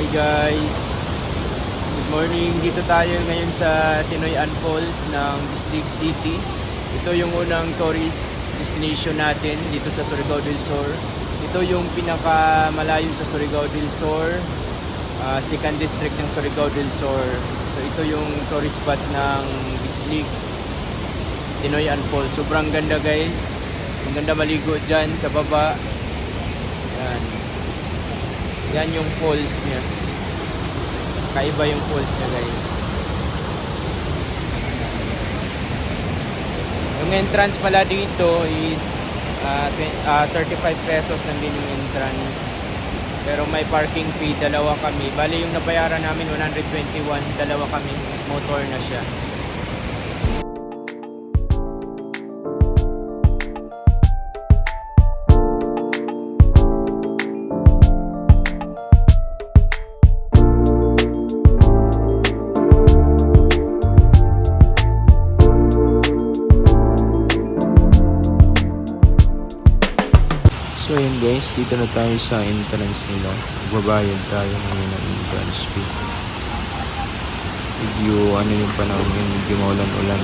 Hi guys, good morning. Dito tayo ngayon sa Tinoyan Falls ng Bislig City. Ito yung unang tourist destination natin dito sa Surigao del Sur. Ito yung pinakamalayo sa Surigao del Sur, second district ng Surigao del Sur. So ito yung tourist spot ng Bislig, Tinoyan Falls. Sobrang ganda guys. Ang ganda maligo dyan sa baba. Yan. Yan yung falls niya. Kaiba yung falls niya guys. Yung entrance pala dito is 35 pesos lang din yung entrance. Pero may parking fee, dalawa kami. Bali yung nabayaran namin 121, dalawa kami, motor na siya. So yun guys, dito na tayo sa entrance nila. Magbabayad tayo ngayon ng entrance fee. Medyo ano yung panahon yun, medyo maulan-ulan.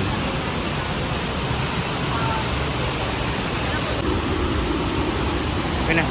Okay na.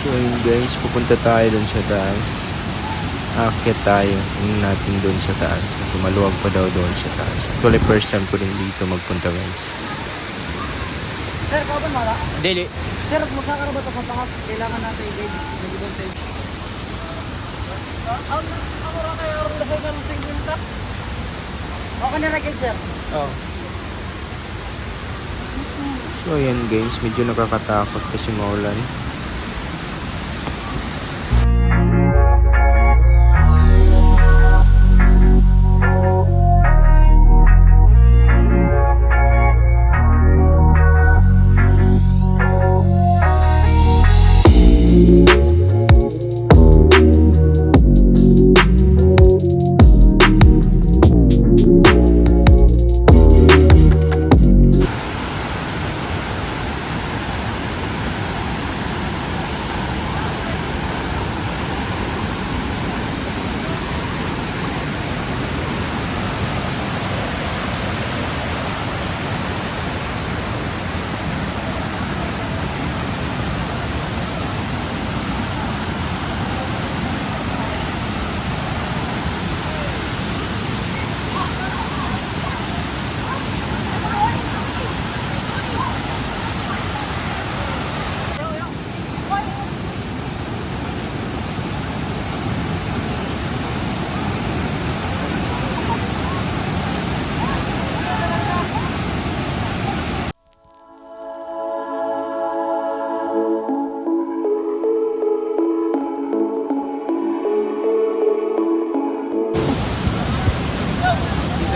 So yun guys, pupunta tayo dun sa taas. Aakyat tayo natin dun sa taas. Kasi maluwag pa daw doon sa taas. Actually first time ko rin dito magpunta guys. Sir, kaban mara? Dili. Sir, masaka na ba ito sa taas? Kailangan natin i-gauge. Nag-ibon sa inyo. Ako ra kayo ang lasay ng 50. Okay na rin, sir. Oh. So yan guys, medyo nakakatakot kasi maulan.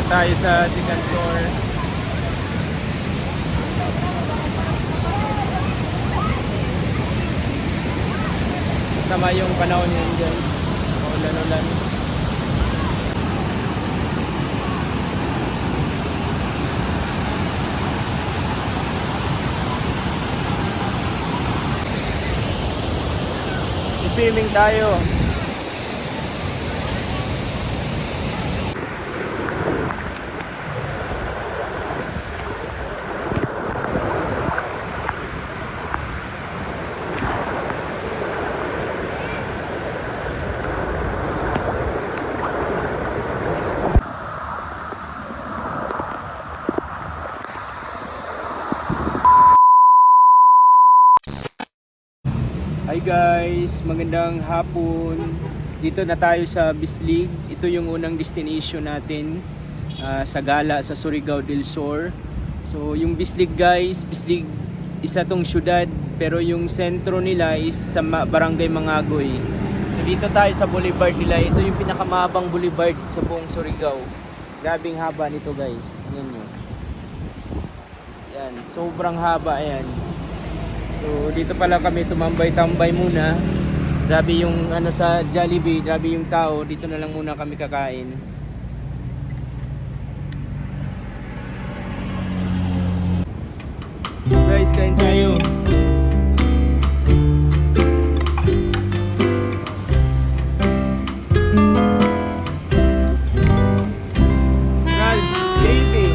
Tayo sa second floor. Sama yung panahon yun guys. Ulan-ulan. Swimming tayo. magandang hapon. Dito na tayo sa Bislig. Ito yung unang destination natin sa gala sa Surigao del Sur. So yung Bislig guys, Bislig isa tong syudad pero yung sentro nila is sa Barangay Mangagoy. So dito tayo sa boulevard nila. Ito yung pinakamahabang boulevard sa buong Surigao. Grabing haba nito guys. Tingnan nyo. Yan, sobrang haba yan. So dito pala kami tumambay-tambay muna. Grabe yung ano sa Jollibee, grabe yung tao. Dito na lang muna kami kakain. Guys, kain tayo. Ralph, Jollibee.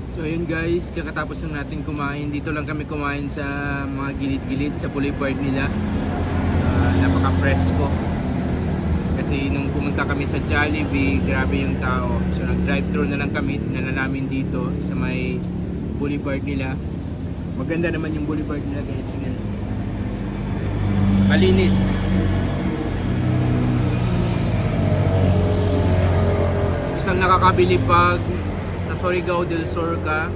So ayun guys, kakatapos lang natin kumain. Dito lang kami kumain sa mga gilid-gilid sa boulevard nila. Napaka-presko. Kasi nung pumunta kami sa Jollibee, grabe yung tao. So nag-drive-thru na lang kami, dinala namin dito sa may boulevard nila. Maganda naman yung boulevard nila guys. Ngayon. Malinis. Isang nakakabili pag sa Surigao del Sur ka,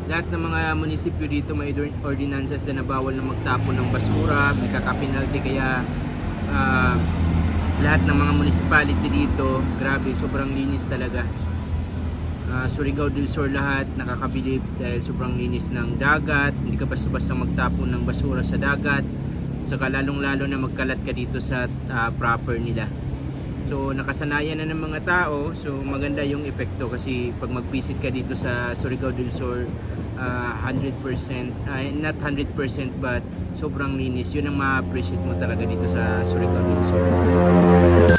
lahat ng mga munisipyo dito may ordinances na bawal na magtapon ng basura, may kaka-penalty, kaya lahat ng mga municipality dito, grabe, sobrang linis talaga. Surigao del Sur lahat nakakabilib dahil sobrang linis ng dagat, hindi ka basta-basta magtapon ng basura sa dagat, saka lalong-lalo na magkalat ka dito sa proper nila. So nakasanayan na ng mga tao, so maganda yung epekto kasi pag mag-visit ka dito sa Surigao del Sur, 100%, not 100% but sobrang linis. Yun ang ma-appreciate mo talaga dito sa Surigao del Sur.